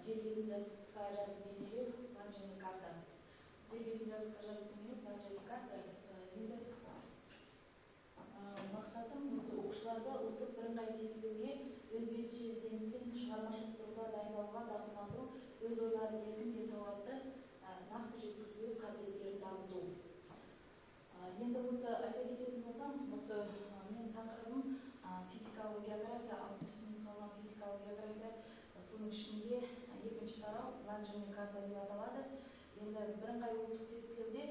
жер бетин жазыкка жазып белгилөө план және карта. Жер бетин жазыкка жазып белгилөө план және карта. Эми максатым окуучуларды улуттук бирыңгай тестилеуге өз бетинче изденишпен чыгармачылык турда дайындалууга дагыттандыруу, өз ойлорун эркин сабатты накты жеткизүү кабилеттерин дамытуу. Енді осы айта кететін болсам, осы менің тақырыбым физикалық география, 6 сынып қалған физикалық география, соның ішінде екінші тарау план және карта деп аталады. Енді бірыңғай ұлттық тестілеуде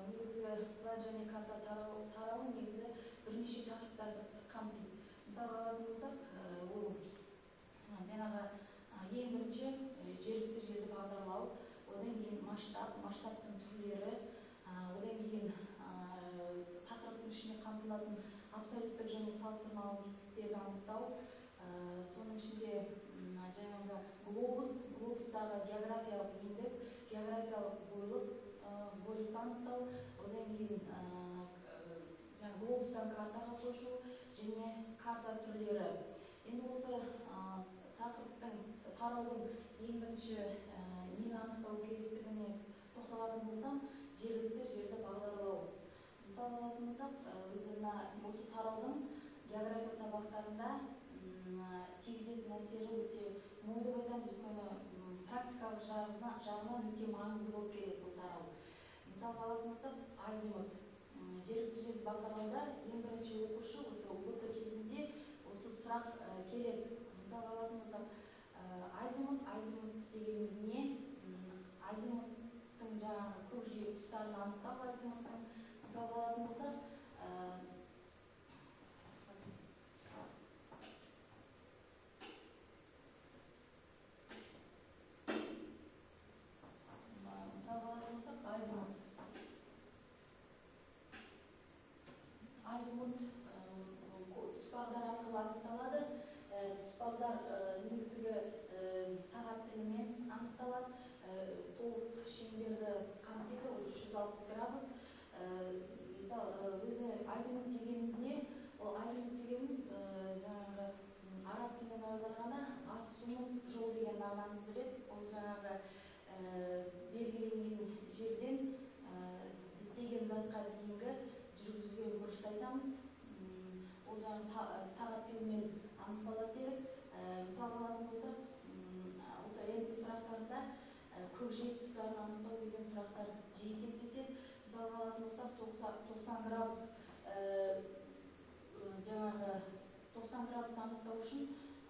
негізгі план және карта тарауы негізі бірнеше тақырыптарды қамтиды. Мысалға алатын болсақ, ол жаңағы ең бірінші жергілікті жерді бағдарлау, одан кейін масштабтың түрлері, одан кейін тақырыптың ішіне қамтылатын абсолюттік және салыстырмалы биіктіктерді анықтау, соның ішінде жаңағы глобустағы географиялық ендік, географиялық бойлықты анықтау, одан кейін глобустан картаға көшу және карта түрлері. Енді осы тақырыптың тараудың ең бірінші нені анықтау керектігіне тоқталатын болсам, жергілікті жерді бағдарлау. Мысалы алатын болсақ, осы тараудың география сабақтарында тигізетін әсері өте мол деп айтамыз, өйткені практикалық жағынан өте маңызды болып келеді бұл тарау. Мысалы алатын болсақ, азимут. Жергілікті жерді бағдарлауда ең бірінші оқушы осы ОБТ кезінде осы сұрақ келеді. Мысалы алатын болсақ, азимут дегеніміз не? Азимуттың жаңағы көкжиек тұстарын анықтау азимуттың. Мысалы алатын болсақ, азимут тұспалдар арқылы анықталады. Тұспалдар негізгі сағат тілімен анықталады. Толық шеңберді қамтиды, 360 градус. Мысалы, өзі азимут дегеніміз не? Ол азимут дегеніміз жаңағы араб тілінен аударғанда аз-сумут жол деген мағынаны білдіреді. Ол жаңағы белгіленген жерден діттеген затқа дейінгі жүргізілген бұрышты айтамыз. Ол жаңағы сағат тілімен анықталады дедік. Мысалы алатын болсақ, осы МТ сұрақтарында көкжиек тұстарын анықтау деген сұрақтар жиі кездеседі. Мысалы алатын болсақ, 90 градус жаңағы 90 градус анықтау үшін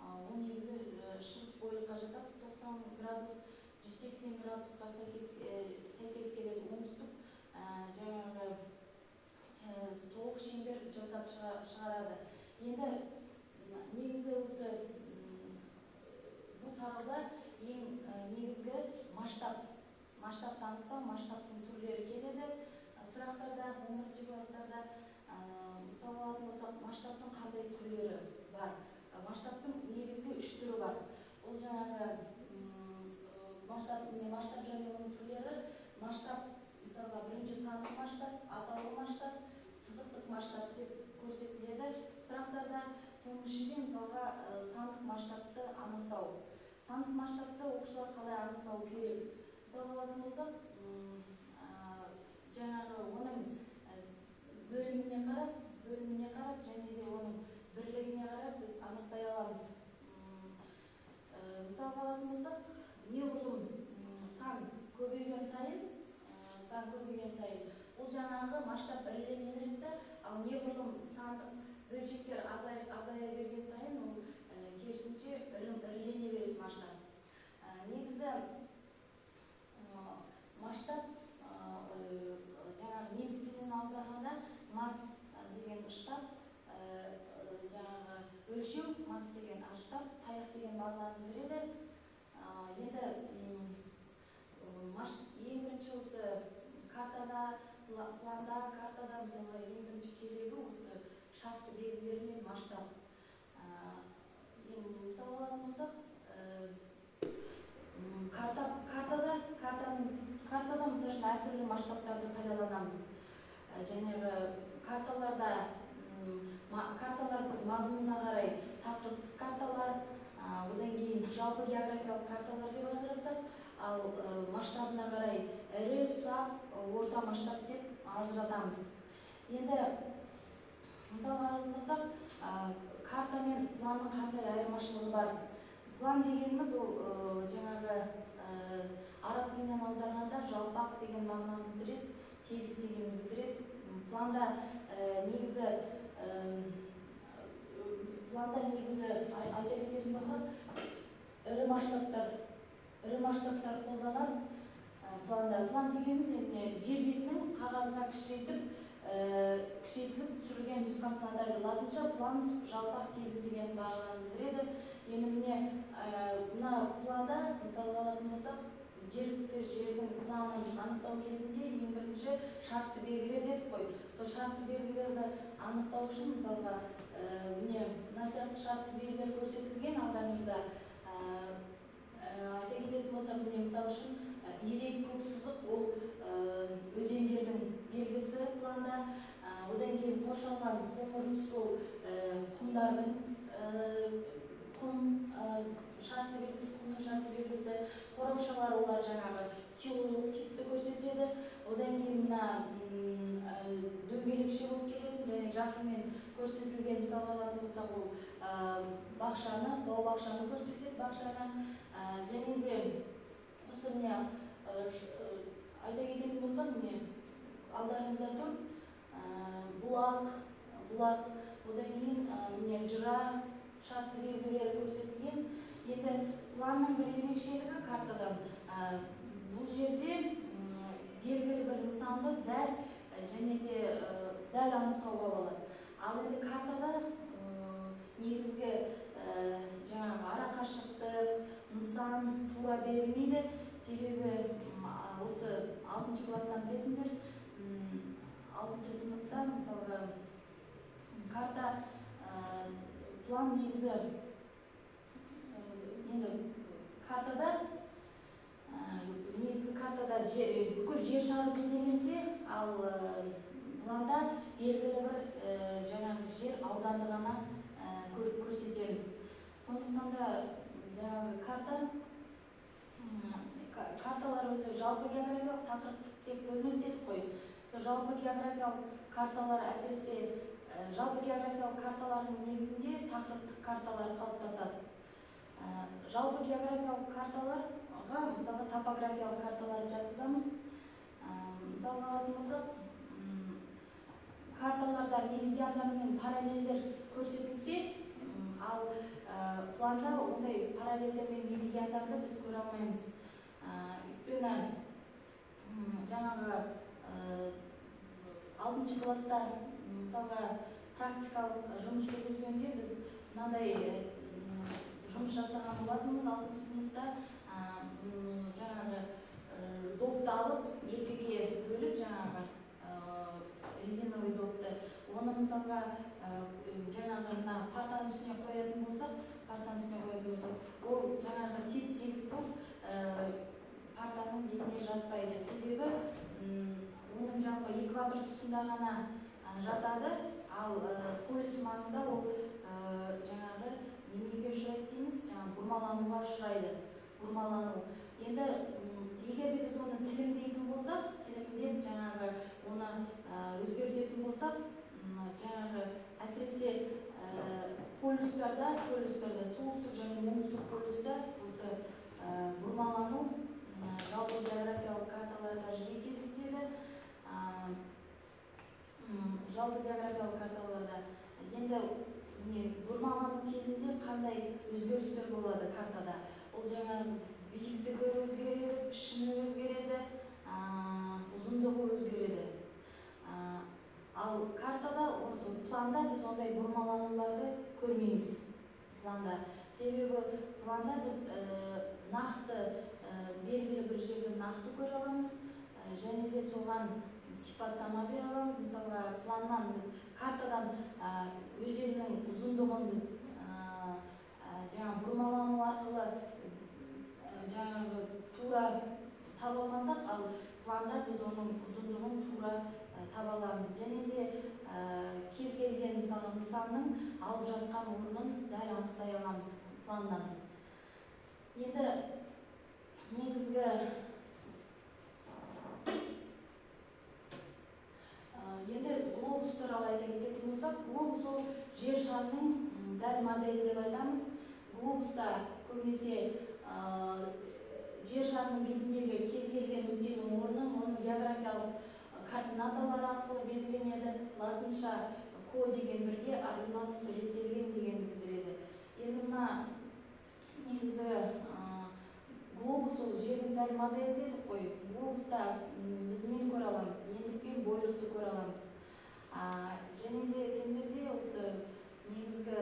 ол негізі шығыс бойлыққа жатады. 90 градус 180 градусқа сәйкес келеді. Оңтүстік жаңағы толық шеңбер жасап шығарады. Енді негізі осы бұл тарауда ең негізгі масштабты анықтау, масштабтың түрлері келеді. Сұрақтарда 11-ші кластарда мысалы алатын болсақ, масштабтың қандай түрлері бар? Масштабтың негізгі 3 түрі бар. Ол жаңағы масштаб және оның түрлері. Масштаб, мысалға, бірінші сандық масштаб, атаулы масштаб, сызықтық масштаб деп көрсетіледі сұрақтарда. Соның ішінде мысалға сандық масштабты анықтау. Сандық масштабты оқушылар қалай анықтау керек? Мысалға алатын болсақ, жаңағы оның бөліміне қарап, және де оның бірлігіне қарап біз анықтай аламыз. Мысалға алатын болсақ, неғұрлым сан көбейген сайын, ол жаңағы масштаб ірілене береді, ал неғұрлым сандық бөлшектер азая берген сайын, ол керісінше ірілене береді масштаб. Негізі масштаб жаңағы неміс тілінен аударғанда масс деген штаб, жаңағы өлшеу, масс деген штаб, таяқ деген мағынаны білдіреді. Енді ең бірінші осы картада, планда, картада мысалы ең бірінші керегі осы шартты белгілер мен масштаб. Енді мысалы алатын болсақ, картада мысалы үшін әртүрлі масштабтарды пайдаланамыз. Жаңағы карталар біз мазмұнына қарай тақырыптық карталар, одан кейін жалпы географиялық карталар деп ажыратсақ, ал масштабына қарай ірі, ұсақ, орта масштаб деп ажыратамыз. Енді мысалға алатын болсақ, карта мен планның қандай айырмашылығы бар? План дегеніміз ол жаңағы араб тілінен аударғанда жалпақ деген мағынаны білдіреді, тегіс дегенді білдіреді. Планда негізі айта кететін болсақ, ірі масштабтар қолданады. План дегеніміз жер бетінің қағазға кішірейтіліп түсірілген нұсқасын атайды. Латынша план жалпақ тегіс деген мағынаны білдіреді. Енді мына планда мысалға алатын болсақ, жергілікті жердің планын анықтау кезінде ең бірінші шартты белгілер дедік қой. Сол шартты белгілерді анықтау үшін мысалға мына сияқты шартты белгілер көрсетілген алдарыңызда. Айта кететін болсақ, мысал үшін ирек көк сызық ол өзендердің белгісі планда. Одан кейін қоршалған қоңыр түс ол құмдардың шартты белгісі, құмның шартты белгісі. Қораушалар олар жаңағы силолық типті көрсетеді. Одан кейін мына дөңгелекше болып келетін және жасылмен көрсетілген мысалға алатын болсақ, ол бау-бақшаны көрсетеді, бақшаны. Және де осы айта кететін болсақ, алдарыңызда тұр бұлақ, одан кейін жыра шартты белгілері көрсетілген. Енді планның бір ерекшелігі картадан бұл жерде белгілі бір нысанды дәл анықтауға болады. Ал енді картада негізгі жаңағы арақашықтық, нысан тура берілмейді. Себебі осы 6-шы класстан білесіңдер, 6-шы сыныпта мысалға карта план негізі картада бүкіл жер шары бейнеленсе, ал планда белгілі бір жаңағы жер ауданды ғана көрсетеміз. Сондықтан да жаңағы карталар өзі жалпы географиялық, тақырыптық деп бөлінеді дедік қой. Сол жалпы географиялық карталар әсіресе жалпы географиялық карталардың негізінде тақырыптық карталар қалыптасады. Жалпы географиялық карталарға мысалға топографиялық карталарды жатқызамыз. Мысалға алатын болсақ, карталарда меридиандар мен параллельдер көрсетілсе, ал планда ондай параллельдер мен меридиандарды біз көре алмаймыз. Өйткені жаңағы 6-шы класста мысалға практикалық жұмыс жүргізгенде біз мынандай жұмыс жасаған болатынбыз. 6-шы сыныпта жаңағы допты алып, екіге бөліп жаңағы резиновый допты, оны мысалға жаңағы партаның үстіне қоятын болсақ, ол жаңағы теп-тегіс болып партаның бетіне жатпайды. Себебі оның жалпы экватор тұсында ғана жатады, ал полюс маңында ол жаңағы немеге ұшырайды дейміз, бұрмалануға ұшырайды. Енді егер де біз оны тілімдейтін болсақ, тілімдеп жаңағы оны өзгертетін болсақ, жаңағы әсіресе полюстарда, солтүстік және оңтүстік полюста осы бұрмалану жалпы географиялық карталарда жиі кездеседі. Жалпы географиялық карталарда енді бұрмалану кезінде қандай өзгерістер болады картада? Ол жаңағы биіктігі өзгереді, пішіні өзгереді, ұзындығы өзгереді. Ал картада, планда біз ондай бұрмалануларды көрмейміз. Себебі планда біз нақты белгілі бір жерді нақты көре аламыз, және де соған сипаттама бере аламыз. Мысалға, планнан біз картадан өзеннің ұзындығын біз бұрмалану арқылы тура таба алмасақ, ал планда біз оның ұзындығын тура таба аламыз. Және де кез келген нысанның алып жатқан орнын дәл анықтай аламыз планнан. Енді негізгі глобус туралы айта кететін болсақ, глобус ол жер шарының дәл моделі деп айтамыз. Глобуста көбінесе жер шарының бетіндегі кез келген нүктенің орны оның географиялық координаталар арқылы белгіленеді. Латынша ко деген бірге, ординатасы реттелген дегенді білдіреді. Енді мына негізі глобус ол жердің дәл моделі дедік қой. Глобуста біз нені көре аламыз? Ендік пен бойлықты көре аламыз. Және де сендерде осы негізгі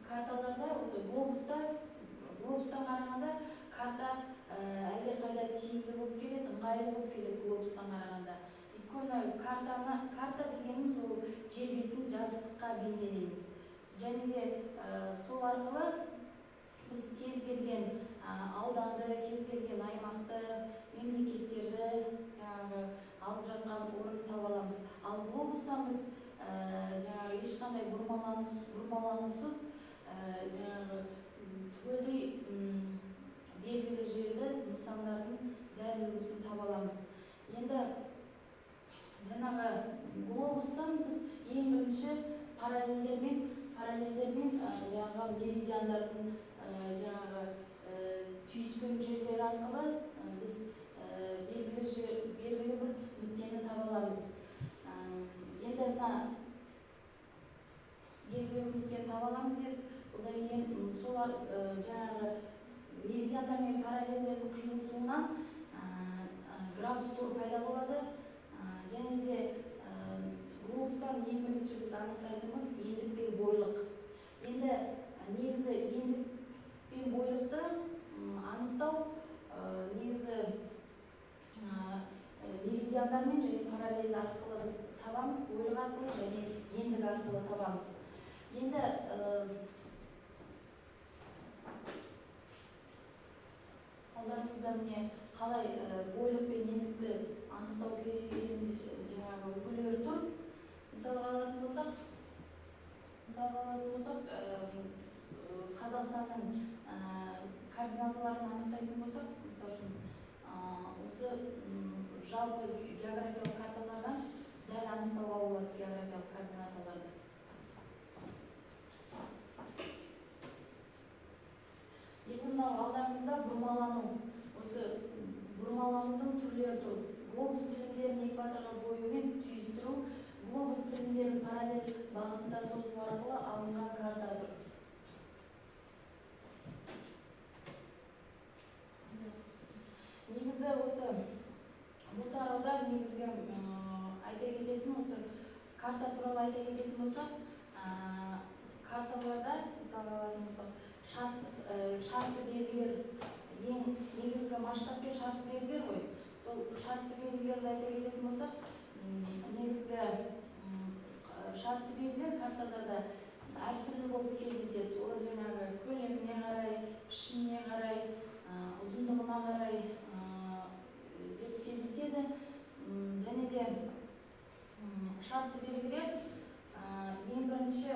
карталарда осы глобустан қарағанда карта әлдеқайда тиімді болып келеді, ыңғайлы болып келеді глобустан қарағанда. Өйткені карта дегеніміз ол жер бетін жазықтыққа бейнелейміз. Және де сол арқылы біз кез келген ауданды, кез келген аймақты, мемлекеттерді алып жатқан орын таба аламыз. Ал глобустан біз ешқандай бұрмаланусыз түгелдей белгілі жерді, нысандардың дәл үлгісін таба аламыз. Енді жаңағы глобустан біз ең бірінші параллельдермен жаңағы меридиандардың жаңағы түйіскен жерлер арқылы біз белгілі бір нүктені таба аламыз. Енді мына белгілі бір нүктені таба аламыз деп, одан кейін солар жаңағы меридиандар мен параллельдердің қиылысуынан градус тор пайда болады. Және де глобустан ең бірінші біз анықтайтынымыз ендік пен бойлық. Енді негізі ендік пен бойлықты анықтау негізі меридиандармен және параллель арқылы біз табамыз, бойлық арқылы және ендік арқылы табамыз. Енді алдарыңызда міне қалай бойлық пен ендікті анықтау керек екенін жаңағы үлгілері тұр. Мысалға алатын болсақ, Қазақстанның координаталарын анықтайтын болсақ, мысалы үшін осы жалпы географиялық карталардан дәл анықтауға болады географиялық координаталарды. Енді мынау алдарыңызда бұрмалану. Осы бұрмаланудың түрлері тұр. Глобус тілімдерін экваторға боюмен түйістіру, глобус тілімдерін параллель бағытында созу арқылы алынған карта тұр. Негізі осы бұл тарауда негізгі айта кететін осы карта туралы айта кететін болсақ, карталарда мысалға алатын болсақ, шартты белгілер, ең негізгі масштаб пен шартты белгілер ғой. Сол шартты белгілерді айта кететін болсақ, негізгі шартты белгілер карталарда әртүрлі болып кездеседі. Олар жаңағы көлеміне қарай, пішініне қарай, ұзындығына қарай деп кездеседі. Және де шартты белгілер ең бірінші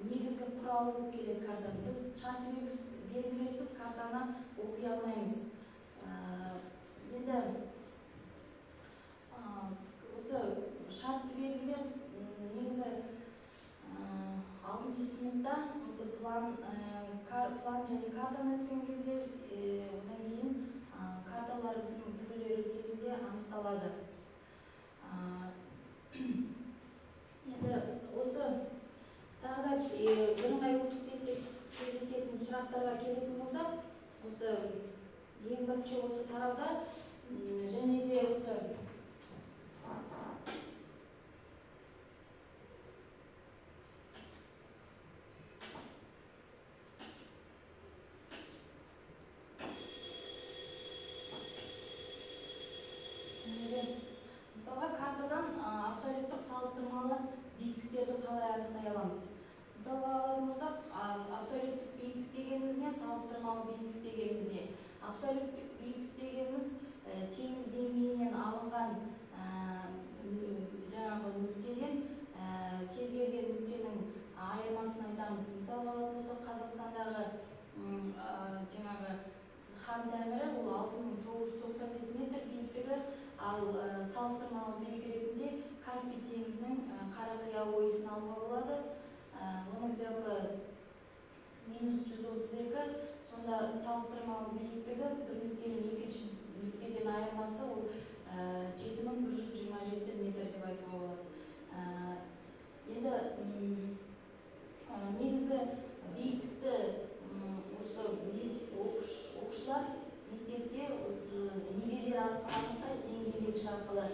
негізгі құралы болып келеді картаны. Біз шартты белгілерсіз картаны оқи алмаймыз. Енді осы шартты белгілер негізі 6-шы сыныпта осы план және картаны өткен кезде, одан кейін карталардың түрлері кезінде анықталады. Енді осы тағы да бірыңғай ұлттық тестте кездесетін сұрақтарға келетін болсақ, осы ең бірінші осы тарауда және де осы мысалға картадан абсолюттік салыстырмалы биіктіктерді қалай анықтай аламыз? Мысалға алатын болсақ, абсолюттік биіктік дегеніміз не, салыстырмалы биіктік дегеніміз не? Абсолюттік биіктік дегеніміз теңіз деңгейінен алынған жаңағы нүктеден кез келген нүктенің айырмасын айтамыз. Мысалға алатын болсақ, Қазақстандағы кан тәңірі ол 6995 метр биіктігі, ал салыстырмалы биік ретінде Каспий теңізінің Қарақия ойысын алуға болады. Оның жалпы -132, сонда салыстырмалы биіктігі бір нүктенің екінші нүктеден айырмасы ол 7127 метр деп айтуға болады. Енді негізі биіктікті осы оқушылар мектепте осы нивелир арқылы анықтайды, деңгейлегіш арқылы.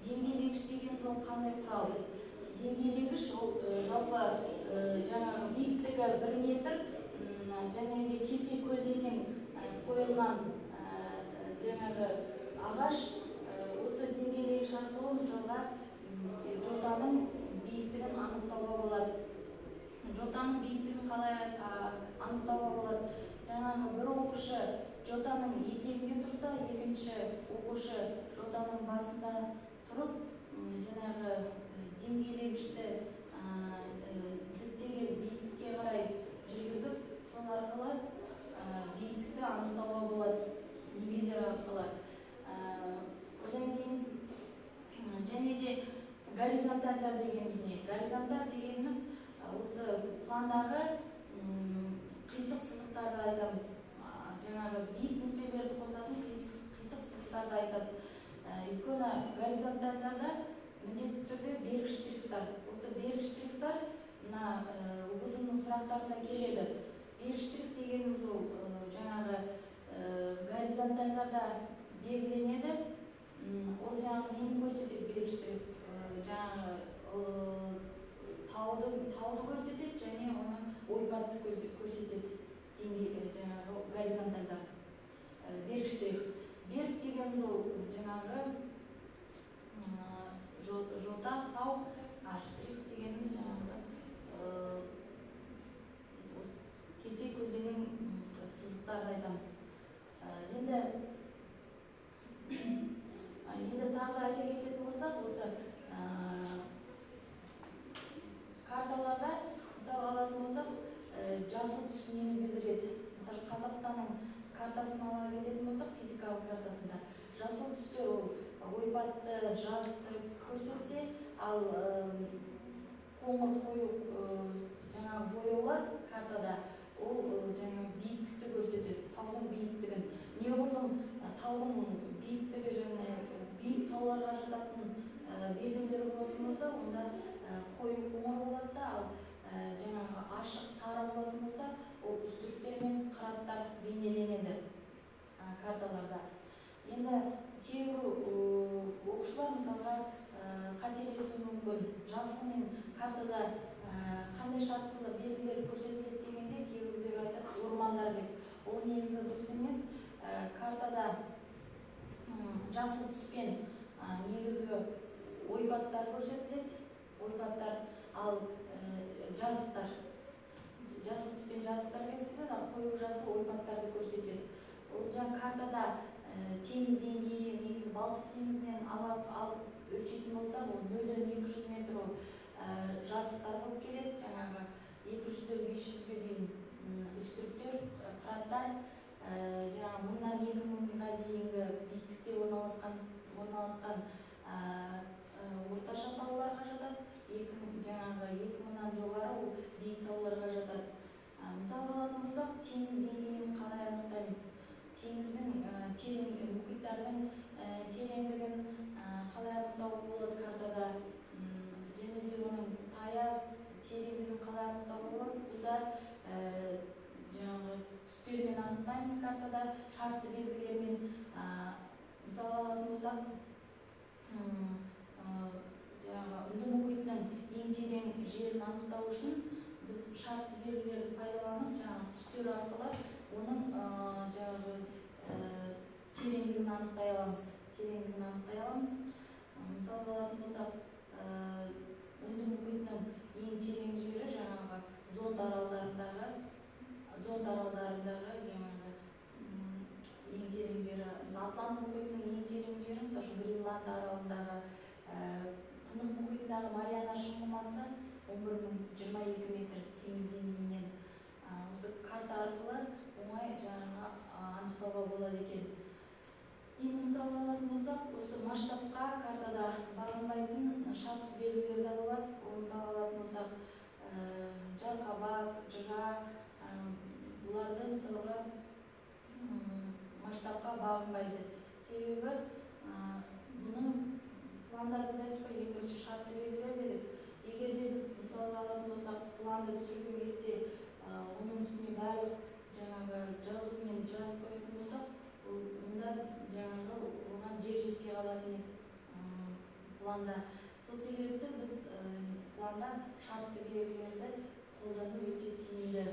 Деңгейлегіш деген ол қандай құрал? Деңгейлегіш ол жалпы жаңағы биіктігі 1 метр, жаңағы кесе көлденең қойылған жаңағы ағаш, осы деңгейлегіш арқылы мысалға жотаның биіктігін анықтауға болады. Жотаның биіктігін қалай анықтауға болады? Жаңағы бір оқушы жотаның етегінде тұрса, екінші оқушы жотаның басында тұрып, жаңағы деңгейлегішті діттеген биіктікке қарай жүргізіп, сол арқылы биіктікті анықтауға болады, нивелир арқылы. Одан кейін және де горизонтальдар дегеніміз не? Горизонталь дегеніміз осы пландағы қисық сызықтарды айтамыз. Жаңағы биік нүктелерді қосатын қисық сызықтарды айтады. Өйткені горизонтальдарда міндетті түрде берік штрихтар. Осы берік штрихтар ұбт-ның сұрақтарында келеді. Берік штрих дегеніміз ол жаңағы горизонтальдарда белгіленеді. Ол жаңағы нені көрсетеді берік штрих? Жаңағы тауды көрсетеді және оның ойпатты көрсетеді. Жаңағы горизонтальдар. Берік штрих. Берік дегеніміз ол жаңағы жота, тау, штрих дегеніміз жаңағы кесе көлденең сызықтарды айтамыз. Енді тағы айта кететін болсақ, осы карталарда мысалы алатын болсақ, жасыл түс нені білдіреді? Мысалы Қазақстанның картасын ала кететін болсақ, физикалық картасында жасыл түстер ол ойпатты, жазықты көрсетсе, ал қоңыр қою жаңағы бояулар картада ол жаңағы биіктікті көрсетеді, таудың биіктігін. Неғұрлым таудың биіктігі және биік тауларға жататын белгілер болатын болса, онда қою қоңыр болады да, ал жаңағы ашық сары болатын болса, ол үстірттер мен қыраттар бейнеленеді карталарда. Енді кейбір оқушылар мысалға қателесуі мүмкін. Жасыл мен картада қандай шарттылы белгілер көрсетіледі дегенде кейбіреулер айтады ормандар деп. Ол негізі дұрыс емес. Картада жасыл түспен негізгі ойпаттар көрсетіледі. Ойпаттар, ал жазықтар. Жасыл түспен жазықтар көрсетіледі, ал қою жасыл ойпаттарды көрсетеді. Ол жаңа картада теңіз деңгейі негізі Балтық теңізінен алып өлшейтін болсақ, ол 0-ден 200 метр ол жазықтар болып келеді. Жаңағы 200-ден 500-ге дейін үстірттер, қыраттар, жаңағы 1000-нан 2000-ға дейінгі биіктікте орналасқан орташа тауларға жатады. Жаңағы 2000-нан жоғары ол биік тауларға жатады. Мысалы алатын болсақ, теңіз деңгейін қалай анықтаймыз? Теңіздің мұхиттардың тереңдігін қалай анықтауға болады картада? Және де оның таяз тереңдігін қалай анықтауға болады? Бұлда жаңағы түстермен анықтаймыз картада, шартты белгілермен. Мысалы алатын болсақ, Үнді мұхитының ең терең жерін анықтау үшін біз шартты белгілерді пайдаланып, жаңағы түстер арқылы оның тереңдігін анықтай аламыз. Мысалы алатын болсақ, Үнді мұхитының ең терең жері жаңағы Зонд аралдарындағы жаңағы ең терең жері. Атлант мұхитының ең терең жері, мысалы Гренланд аралындағы, Тынық мұхитындағы Мариана шұңғымасы 11022 метр теңіз деңгейінен. Осы карта арқылы оңай жаңағы аныктауга болот экен. Эми мисалга алатын болсок, осы масштабка картада багынбайтын шарттуу белгилер да болот. Мисалга алатын болсок, жаркабак, жыра, буларды мисалга масштабка багынбайды. Себеби буну планда биз айттык, эң биринчи шарттуу белгилер дедик. Эгерде биз мисалга алатын болсок, планды түзүлгөн кезде онун үстүнө баардык жанагы жазуу менен жазып коётун болсок, мында жанагы оңа жер жетпей калат элек планда. Сол себептен биз планда шарттуу белгилерди колдонуу өтө тиімдүү.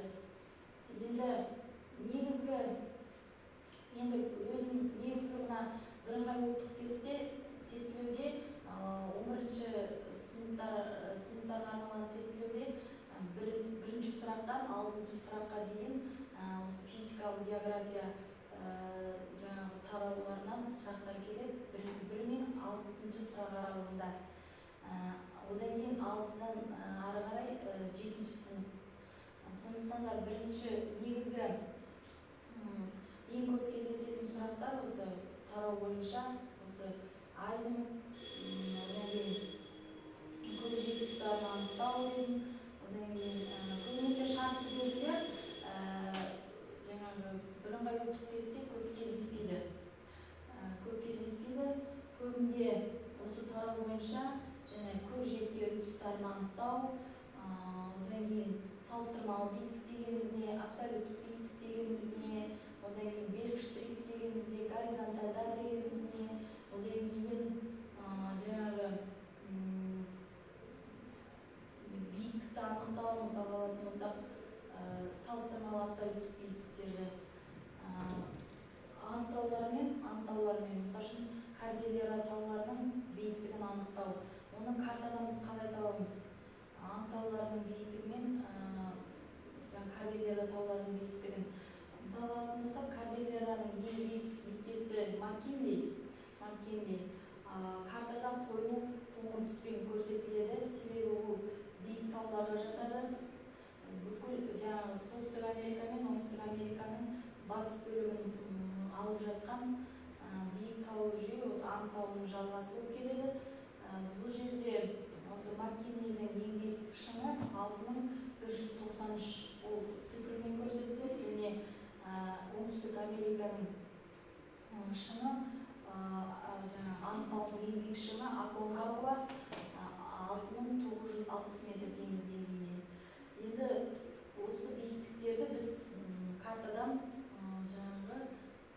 Енді өзүнүн негизги мына бирыңгай улуттук тестилөөдө 11 сыныптарга арналган тестилөөдө биринчи сурактан 6 суракка дейин физикалык география жанагы тарауларынан сурактар келет. 1 мен 6 сурак аралыгында. Одан кийин 6дан ары карай 7-сынып. Сондуктан да биринчи негизги эң көп кездесетін сурактар осы тарау боюнча осы азимут, одан кийин көкжиек тұстарын аныктау дедим. Одан кийин көбүнесе шарттуу белгилер жанагы бирыңгай улуттук тестте көп кездеспейди. Көбүнде осы тарау боюнча жана көкжиектер тұстарын аныктау, одан кийин салыштырмалуу бийиктик дегенибиз эмне, абсолюттук бийиктик дегенибиз эмне, одан кийин берик штрих дегенибиз эмне, горизонталдар дегенибиз эмне, одан кийин жанагы бийиктикти аныктоо, мисалга алатын болсок, салыштырмалуу абсолюттук бийиктиктерди аныктаулар менен мисалы үчүн Кордильера тауларынын бийиктигин аныктау. Муну картадан биз кандай табабыз? Таулардын бийиктиги менен Кордильера тауларынын бийиктигин мисалга алатын болсок, Кордильеранын эң бийик нүктеси Маккинли картада коюу коңур түспен көрсөтүлөт. Себеби бул бийик тауларга жатады. Бүткүл жанагы Солтүстүк Америка менен Оңтүстүк Американын батыс бөлүгүн алып жаткан бийик тау жүйө Ан тауынын жалгасы болуп келет. Бул жерде осы Маккинлидин эң бийик шыңы 6193 бул цифр менен көрсөтүлөт. Және Оңтүстүк Американын шыңы Ан тауынын эң бийик шыңы Аконкагуа 6960 метр деңиз деңгейинен. Енді осы бийиктиктерди биз картадан жанагы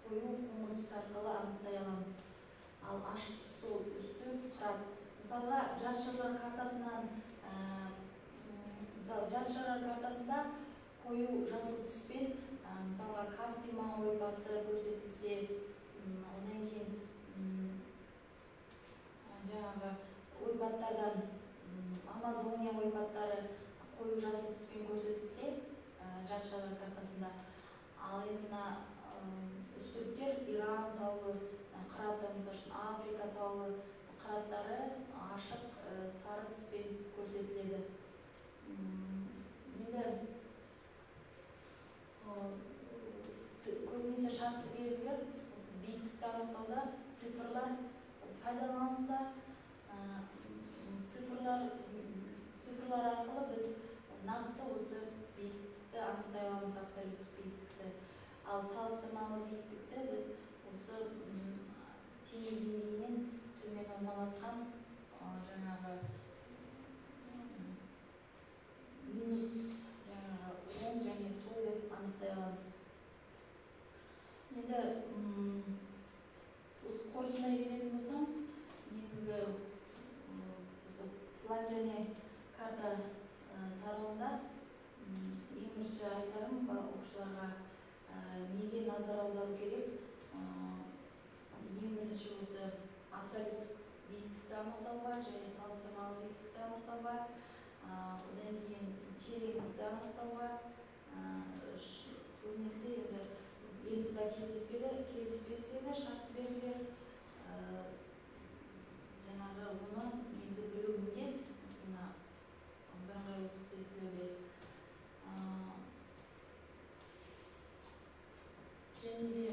коюу коңур түс аркылы аныктай алабыз. Ал ашык түс сол үстү турат. Мисалга жар шарар картасында коюу жасыл түспен мисалга Каспий маңы ойпаты көрсөтүлсө, одан кийин жанагы ойпаттардан Амазония ойпаттары коюу жасыл түспен көрсөтүлсө жар шарар картасында, ал эми мына үстүрүктөр Иран таулы кыраты, мисалы үчүн Африка таулы кыраттары ашык сары түспен көрсөтүлөт. Енді көбүнесе шарттуу белгилер бийиктикти аныктоодо цифрлар пайдаланылса, цифрлар аркылы биз накты осы бийиктикти аныктай алабыз, абсолюттук бийиктикти. Ал салыштырмалуу бийиктикти биз осы теңиз деңгейинен төмөн орналаскан жанагы минус жанагы оң және сол деп аныктай алабыз. Енді осы корутундай кететін болсам, негізгі план және карта тарауында ең бірінші айтарым окуучуларга неге назар аудару керек? Ең бірінші осы абсолюттук бийиктикти аныктауга және салыштырмалуу бийиктикти аныктауга, одан кийин тереңдикти аныктауга, көбүнесе енді да кездеспесе да шарттуу белгилер жанагы муну негизи билүү міндет мына бирыңгай улуттук тестилөөдө. Және де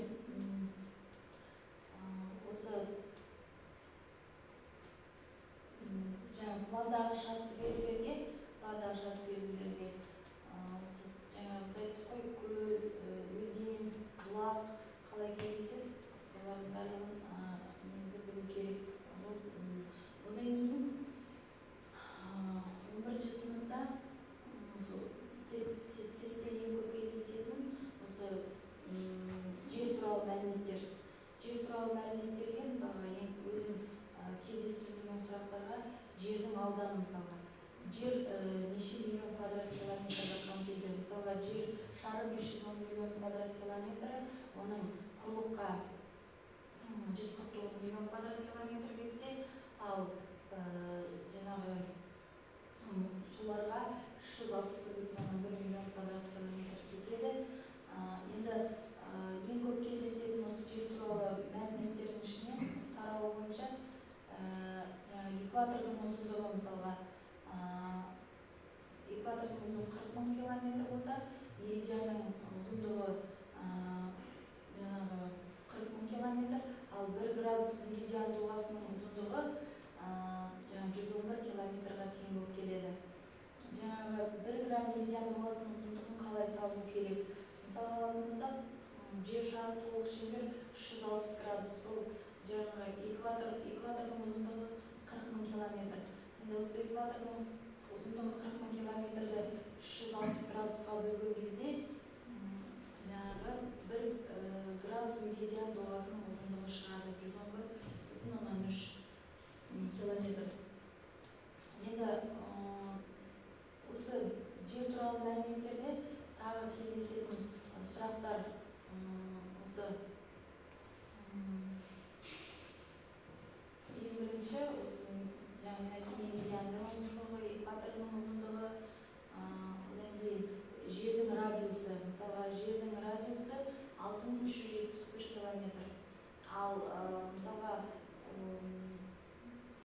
шары 510 миллион квадрат километрі, оның құрлыққа 149 миллион квадрат километр кетсе, ал жаңағы суларға 361,1 миллион квадрат километр кетеді. Енді ең көп кездесетін осы жер туралы мәліметтердің ішіне тарауы бойынша экватордың ұзындығы, мысалға, экватордың ұзындығы 40 мың километр болса, меридианның ұзындығы жаңағы 40 мың километр, ал 1 градус меридиан доғасының ұзындығы 111 километрға тең болып келеді. Жаңағы 1 грамм меридиан доғасының ұзындығын қалай табу керек? Мысалы алғанымызда, жер шары толық шеңбер 360 градус, сол жаңағы экватордың ұзындығы 40 мың километр. Енді осы экватордың ұзындығы 40 мың километрді 360 градусқа бөлген кезде, жаңағы 1 градус меридиан доғасының ұзындығы шығады 111,3 километр. Енді осы жер туралы мәліметтерде тағы кездесетін сұрақтар осы ең бірінші, осы меридианның ұзындығы, экватордың ұзындығы, одан кейін жердің радиусы. Мысалға, жердің радиусы 6371 километр. Ал мысалға